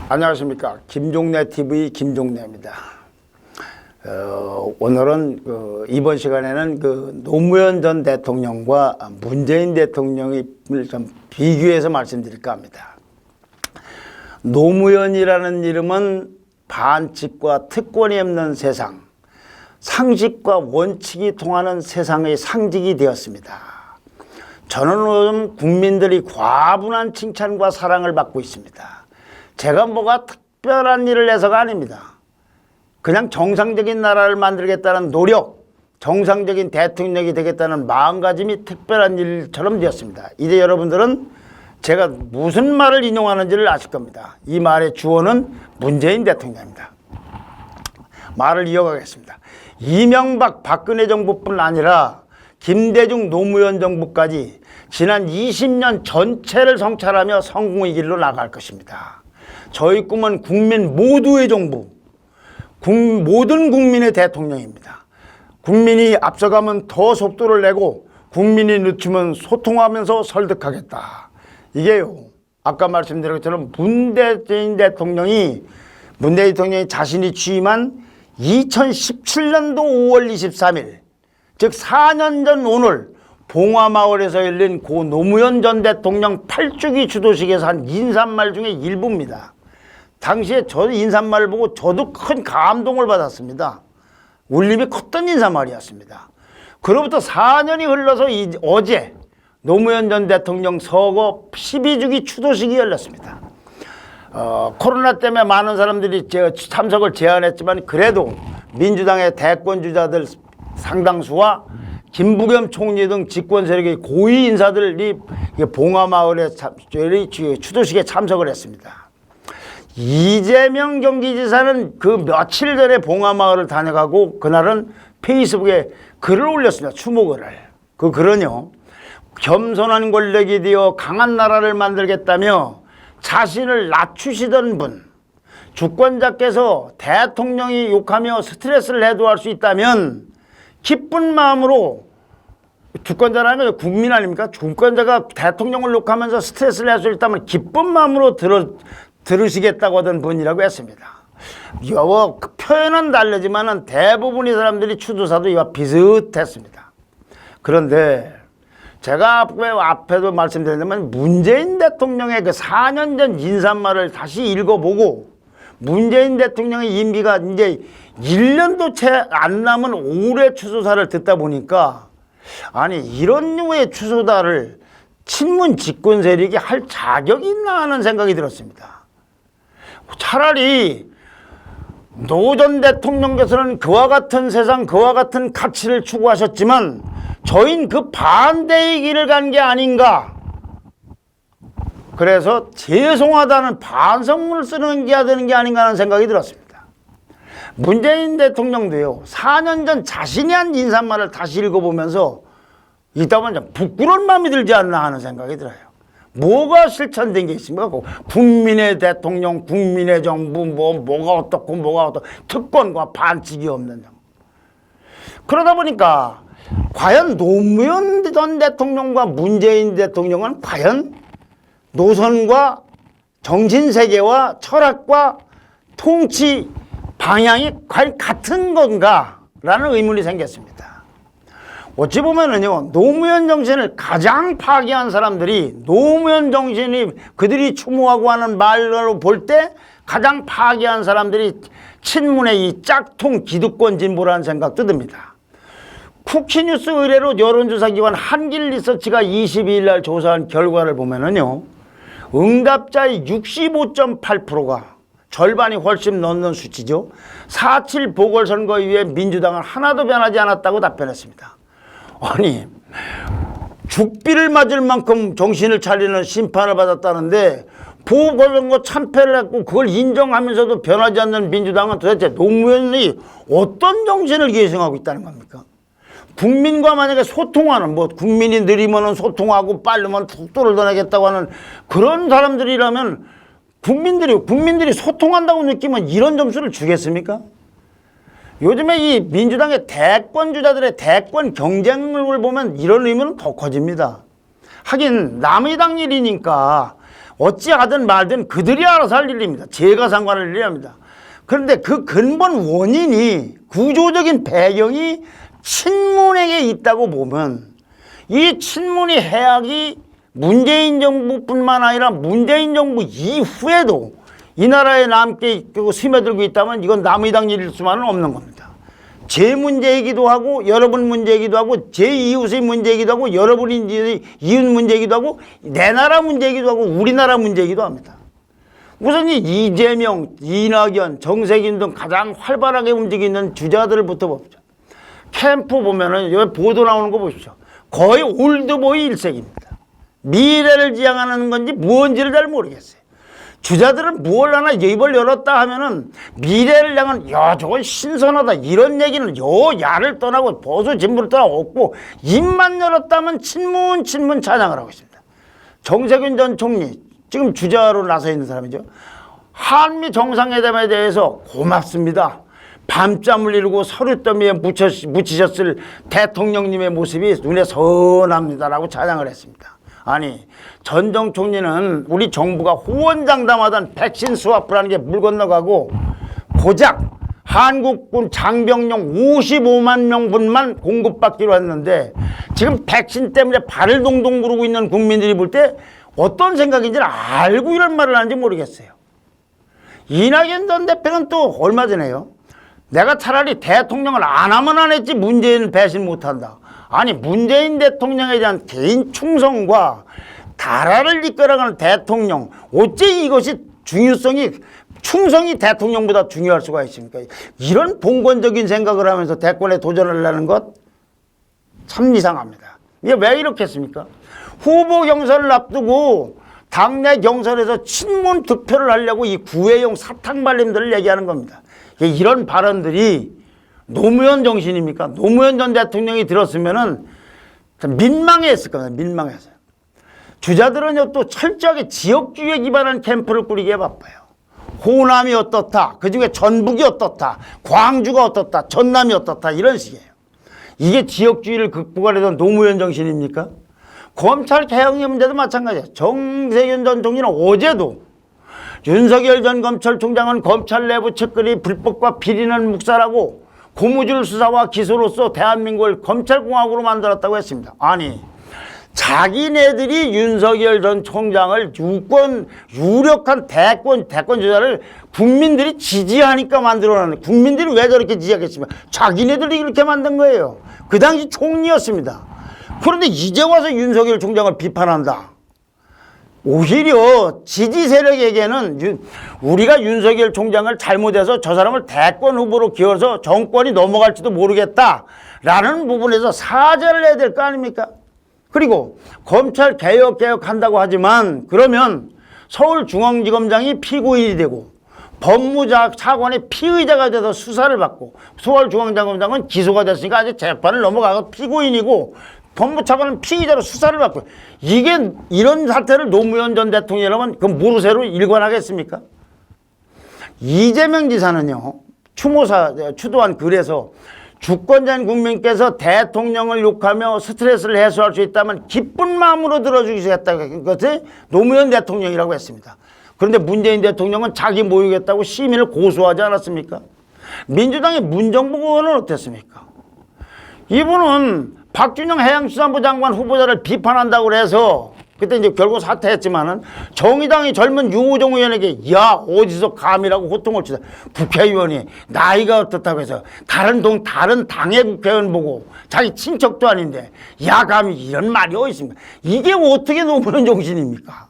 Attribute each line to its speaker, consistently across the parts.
Speaker 1: 안녕하십니까. 김종래 TV 김종래입니다. 오늘은 이번 시간에는 노무현 전 대통령과 문재인 대통령을 좀 비교해서 말씀드릴까 합니다. 노무현이라는 이름은 반칙과 특권이 없는 세상, 상식과 원칙이 통하는 세상의 상징이 되었습니다. 저는 요즘 국민들이 과분한 칭찬과 사랑을 받고 있습니다. 제가 뭐가 특별한 일을 해서가 아닙니다. 그냥 정상적인 나라를 만들겠다는 노력, 정상적인 대통령이 되겠다는 마음가짐이 특별한 일처럼 되었습니다. 이제 여러분들은 제가 무슨 말을 인용하는지를 아실 겁니다. 이 말의 주어는 문재인 대통령입니다. 말을 이어가겠습니다. 이명박 박근혜 정부뿐 아니라 김대중 노무현 정부까지 지난 20년 전체를 성찰하며 성공의 길로 나갈 것입니다. 저희 꿈은 국민 모두의 정부, 모든 국민의 대통령입니다. 국민이 앞서가면 더 속도를 내고 국민이 늦추면 소통하면서 설득하겠다. 이게요, 아까 말씀드린 것처럼 문재인 대통령이 자신이 취임한 2017년도 5월 23일, 즉 4년 전 오늘 봉화마을에서 열린 고 노무현 전 대통령 8주기 추도식에서 한 인사말 중에 일부입니다. 당시에 저 인사말을 보고 저도 큰 감동을 받았습니다. 울림이 컸던 인사말이었습니다. 그로부터 4년이 흘러서 어제 노무현 전 대통령 서거 12주기 추도식이 열렸습니다. 코로나 때문에 많은 사람들이 참석을 제한했지만 그래도 민주당의 대권주자들 상당수와 김부겸 총리 등 집권 세력의 고위 인사들이 봉화마을에 추도식에 참석을 했습니다. 이재명 경기지사는 그 며칠 전에 봉화마을을 다녀가고 그날은 페이스북에 글을 올렸습니다. 추모글을. 그 글은요, 겸손한 권력이 되어 강한 나라를 만들겠다며 자신을 낮추시던 분, 주권자께서 대통령이 욕하며 스트레스를 해소할 수 있다면 기쁜 마음으로, 주권자라는 건 국민 아닙니까? 주권자가 대통령을 욕하면서 스트레스를 해소할 수 있다면 기쁜 마음으로 들으시겠다고 하던 분이라고 했습니다. 표현은 다르지만 대부분의 사람들이 추도사도 이와 비슷했습니다. 그런데 제가 앞에도 말씀드렸지만 문재인 대통령의 그 4년 전 인사말을 다시 읽어보고 문재인 대통령의 임기가 이제 1년도 채 안 남은 올해 추도사를 듣다 보니까 아니 이런 류의 추도사를 친문 집권 세력이 할 자격이 있나 하는 생각이 들었습니다. 차라리 노 전 대통령께서는 그와 같은 세상, 그와 같은 가치를 추구하셨지만 저희는 그 반대의 길을 간 게 아닌가. 그래서 죄송하다는 반성문을 쓰는 게 되는 게 아닌가 하는 생각이 들었습니다. 문재인 대통령도요, 4년 전 자신이 한 인사말을 다시 읽어보면서 이따 보면 좀 부끄러운 마음이 들지 않나 하는 생각이 들어요. 뭐가 실천된 게 있습니까? 국민의 대통령, 국민의 정부, 뭐가 어떻고 뭐가 어떻고 특권과 반칙이 없는 정부. 그러다 보니까 과연 노무현 전 대통령과 문재인 대통령은 과연 노선과 정신세계와 철학과 통치 방향이 과연 같은 건가? 라는 의문이 생겼습니다. 어찌 보면은요, 노무현 정신을 가장 파괴한 사람들이 노무현 정신이 그들이 추모하고 하는 말로 볼 때 가장 파괴한 사람들이 친문의 이 짝퉁 기득권 진보라는 생각도 듭니다. 쿠키뉴스 의뢰로 여론조사기관 한길리서치가 22일 날 조사한 결과를 보면은요, 응답자의 65.8%가 절반이 훨씬 넘는 수치죠. 4.7 보궐선거 이후에 민주당은 하나도 변하지 않았다고 답변했습니다. 아니, 죽비를 맞을 만큼 정신을 차리는 심판을 받았다는데 보궐선거 참패를 했고 그걸 인정하면서도 변하지 않는 민주당은 도대체 노무현이 어떤 정신을 계승하고 있다는 겁니까? 국민과 만약에 소통하는, 뭐 국민이 느리면은 소통하고 빠르면 속도를 더 내겠다고 하는 그런 사람들이라면 국민들이 소통한다고 느끼면 이런 점수를 주겠습니까? 요즘에 이 민주당의 대권 주자들의 대권 경쟁을 보면 이런 의미는 더 커집니다. 하긴 남의 당 일이니까 어찌하든 말든 그들이 알아서 할 일입니다. 제가 상관할 일이 아닙니다. 그런데 그 근본 원인이, 구조적인 배경이 친문에게 있다고 보면 이 친문의 해악이 문재인 정부뿐만 아니라 문재인 정부 이후에도 이 나라에 남게 스며들고 있다면 이건 남의 당 일일 수만은 없는 겁니다. 제 문제이기도 하고 여러분 문제이기도 하고 제 이웃의 문제이기도 하고 여러분의 이웃 문제이기도 하고 내 나라 문제이기도 하고 우리나라 문제이기도 합니다. 우선 이 이재명, 이낙연, 정세균 등 가장 활발하게 움직이는 주자들부터 봅시다. 캠프 보면은 여기 보도 나오는 거 보십시오. 거의 올드보이 일색입니다. 미래를 지향하는 건지 뭔지를 잘 모르겠어요. 주자들은 뭘 하나 입을 열었다 하면은 미래를 향한 야 저건 신선하다 이런 얘기는 야를 떠나고 보수 진보를 떠나고 없고 입만 열었다면 친문 찬양을 하고 있습니다. 정세균 전 총리 지금 주자로 나서 있는 사람이죠. 한미 정상회담에 대해서 고맙습니다. 밤잠을 이루고 서류더미에 묻히셨을 대통령님의 모습이 눈에 선합니다라고 찬양을 했습니다. 아니 전 총리는 우리 정부가 호언장담하던 백신 스와프라는 게 물 건너가고 고작 한국군 장병용 55만 명분만 공급받기로 했는데 지금 백신 때문에 발을 동동 구르고 있는 국민들이 볼 때 어떤 생각인지를 알고 이런 말을 하는지 모르겠어요. 이낙연 전 대표는 또 얼마 전에요. 내가 차라리 대통령을 안 하면 안 했지 문재인은 배신 못한다. 아니 문재인 대통령에 대한 개인 충성과 나라를 이끌어가는 대통령 어째 이것이 충성이 대통령보다 중요할 수가 있습니까? 이런 봉건적인 생각을 하면서 대권에 도전하려는 것 참 이상합니다. 이게 왜 이렇게 했습니까? 후보 경선을 앞두고 당내 경선에서 친문 득표를 하려고 이 구애용 사탕 발림들을 얘기하는 겁니다. 이런 발언들이 노무현 정신입니까? 노무현 전 대통령이 들었으면은 민망했을 겁니다. 민망했어요. 주자들은 또 철저하게 지역주의에 기반한 캠프를 꾸리기에 바빠요. 호남이 어떻다, 그중에 전북이 어떻다, 광주가 어떻다, 전남이 어떻다 이런 식이에요. 이게 지역주의를 극복하려던 노무현 정신입니까? 검찰 개혁의 문제도 마찬가지예요. 정세균 전 총리는 어제도 윤석열 전 검찰총장은 검찰 내부 측근이 불법과 비리는 묵살하고 고무줄 수사와 기소로서 대한민국을 검찰공화국으로 만들었다고 했습니다. 아니 자기네들이 윤석열 전 총장을 유력한 대권 주자를 국민들이 지지하니까 만들어놨는데 국민들이 왜 저렇게 지지하겠습니까? 자기네들이 이렇게 만든 거예요. 그 당시 총리였습니다. 그런데 이제 와서 윤석열 총장을 비판한다. 오히려 지지 세력에게는 우리가 윤석열 총장을 잘못해서 저 사람을 대권 후보로 기어서 정권이 넘어갈지도 모르겠다라는 부분에서 사죄를 해야 될 거 아닙니까? 그리고 검찰 개혁한다고 하지만 그러면 서울중앙지검장이 피고인이 되고 법무차관이 피의자가 돼서 수사를 받고 서울중앙지검장은 기소가 됐으니까 아직 재판을 넘어가서 피고인이고 법무차관은 피의자로 수사를 받고 이런 사태를 노무현 전 대통령이라면 그 모르쇠로 일관하겠습니까? 이재명 지사는요 추도한 글에서 주권자인 국민께서 대통령을 욕하며 스트레스를 해소할 수 있다면 기쁜 마음으로 들어주시겠다는 것이 노무현 대통령이라고 했습니다. 그런데 문재인 대통령은 자기 모욕했다고 시민을 고소하지 않았습니까? 민주당의 문정부 의원은 어땠습니까? 이분은 박준영 해양수산부 장관 후보자를 비판한다고 해서 그때 이제 결국 사퇴했지만은 정의당의 젊은 유호정 의원에게 야 어디서 감이라고 호통을 치다 국회의원이 나이가 어떻다고 해서 다른 당의 국회의원 보고 자기 친척도 아닌데 야 감히 이런 말이 어디 있습니까? 이게 어떻게 노무현 정신입니까?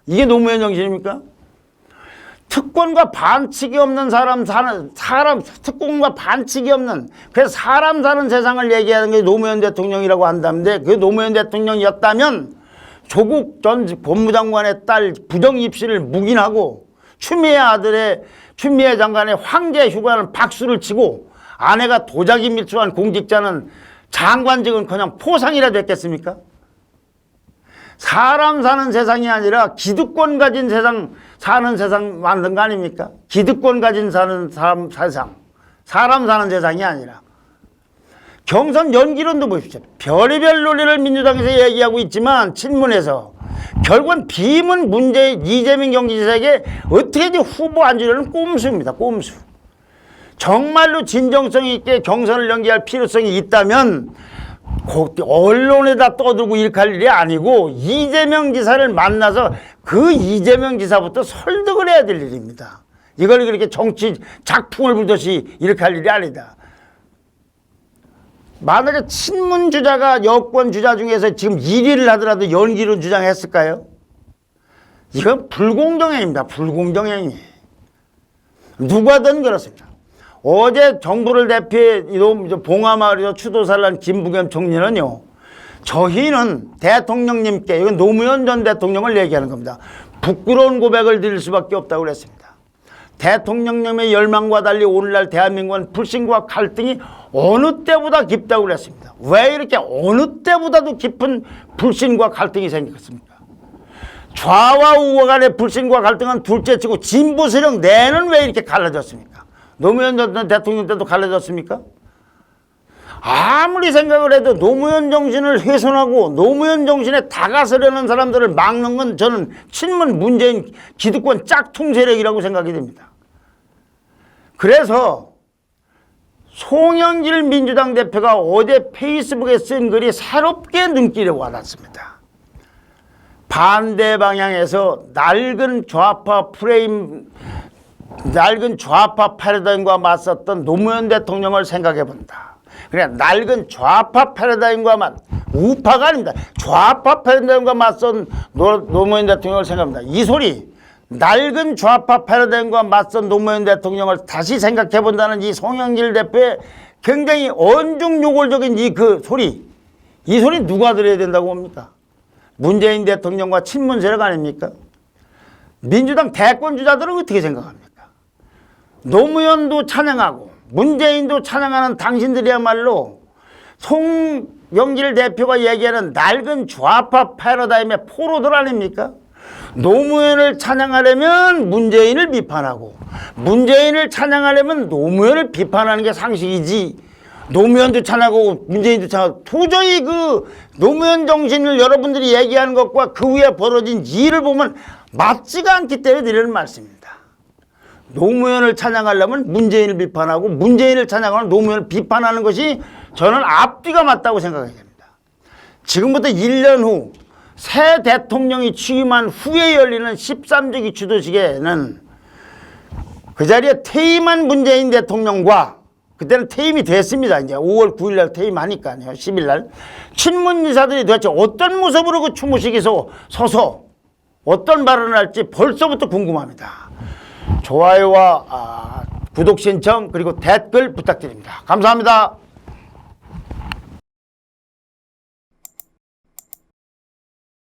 Speaker 1: 이게 노무현 정신입니까? 특권과 반칙이 없는 특권과 반칙이 없는 그래서 사람 사는 세상을 얘기하는 게 노무현 대통령이라고 한다는데 그 노무현 대통령이었다면 조국 전 법무장관의 딸 부정 입시를 묵인하고 추미애 장관의 황제 휴가는 박수를 치고 아내가 도자기 밀수한 공직자는 장관직은커녕 포상이라도 했겠습니까? 사람 사는 세상이 아니라 기득권 가진 세상 사는 세상 만든 거 아닙니까? 기득권 가진 사는 세상, 사람 사는 세상이 아니라. 경선 연기론도 보십시오. 별의별 논리를 민주당에서 얘기하고 있지만 친문에서 결국은 비문 문재인 이재명 경기지사에게 어떻게든 후보 안 주려는 꼼수입니다. 꼼수. 정말로 진정성 있게 경선을 연기할 필요성이 있다면 언론에다 떠들고 이렇게 할 일이 아니고 이재명 지사를 만나서 그 이재명 지사부터 설득을 해야 될 일입니다. 이걸 그렇게 정치 작풍을 불듯이 이렇게 할 일이 아니다. 만약에 친문 주자가 여권 주자 중에서 지금 1위를 하더라도 연기론 주장했을까요? 이건 불공정행입니다. 불공정행위. 누가든 그렇습니다. 어제 정부를 대표해 봉하마을에서 추도사를 한 김부겸 총리는요. 저희는 대통령님께, 이건 노무현 전 대통령을 얘기하는 겁니다. 부끄러운 고백을 드릴 수밖에 없다고 그랬습니다. 대통령님의 열망과 달리 오늘날 대한민국은 불신과 갈등이 어느 때보다 깊다고 그랬습니다. 왜 이렇게 어느 때보다도 깊은 불신과 갈등이 생겼습니까? 좌와 우와 간의 불신과 갈등은 둘째치고 진보 세력 내는 왜 이렇게 갈라졌습니까? 노무현 전 대통령 때도 갈라졌습니까? 아무리 생각을 해도 노무현 정신을 훼손하고 노무현 정신에 다가서려는 사람들을 막는 건 저는 친문 문재인 기득권 짝퉁 세력이라고 생각이 됩니다. 그래서 송영길 민주당 대표가 어제 페이스북에 쓴 글이 새롭게 눈길을 와닿습니다. 반대 방향에서 낡은 좌파 패러다임과 맞섰던 노무현 대통령을 생각해 본다. 그냥 낡은 좌파 패러다임과 우파가 아닙니다. 좌파 패러다임과 맞선 노무현 대통령을 생각합니다. 이 소리, 낡은 좌파 패러다임과 맞선 노무현 대통령을 다시 생각해 본다는 이 송영길 대표의 굉장히 언중요골적인 이 소리 누가 들어야 된다고 봅니까? 문재인 대통령과 친문 세력 아닙니까? 민주당 대권주자들은 어떻게 생각합니까? 노무현도 찬양하고 문재인도 찬양하는 당신들이야말로 송영길 대표가 얘기하는 낡은 좌파 패러다임의 포로들 아닙니까? 노무현을 찬양하려면 문재인을 비판하고 문재인을 찬양하려면 노무현을 비판하는 게 상식이지, 노무현도 찬양하고 문재인도 찬양하고 도저히 그 노무현 정신을 여러분들이 얘기하는 것과 그 위에 벌어진 일을 보면 맞지가 않기 때문에 드리는 말씀입니다. 노무현을 찬양하려면 문재인을 비판하고 문재인을 찬양하면 노무현을 비판하는 것이 저는 앞뒤가 맞다고 생각이 됩니다. 지금부터 1년 후 새 대통령이 취임한 후에 열리는 13조기 추도식에는 그 자리에 퇴임한 문재인 대통령과, 그때는 퇴임이 됐습니다. 이제 5월 9일 날 퇴임하니까요. 10일 날 친문 인사들이 도대체 어떤 모습으로 그 추모식에서 서서 어떤 발언을 할지 벌써부터 궁금합니다. 좋아요와 구독 신청 그리고 댓글 부탁드립니다. 감사합니다.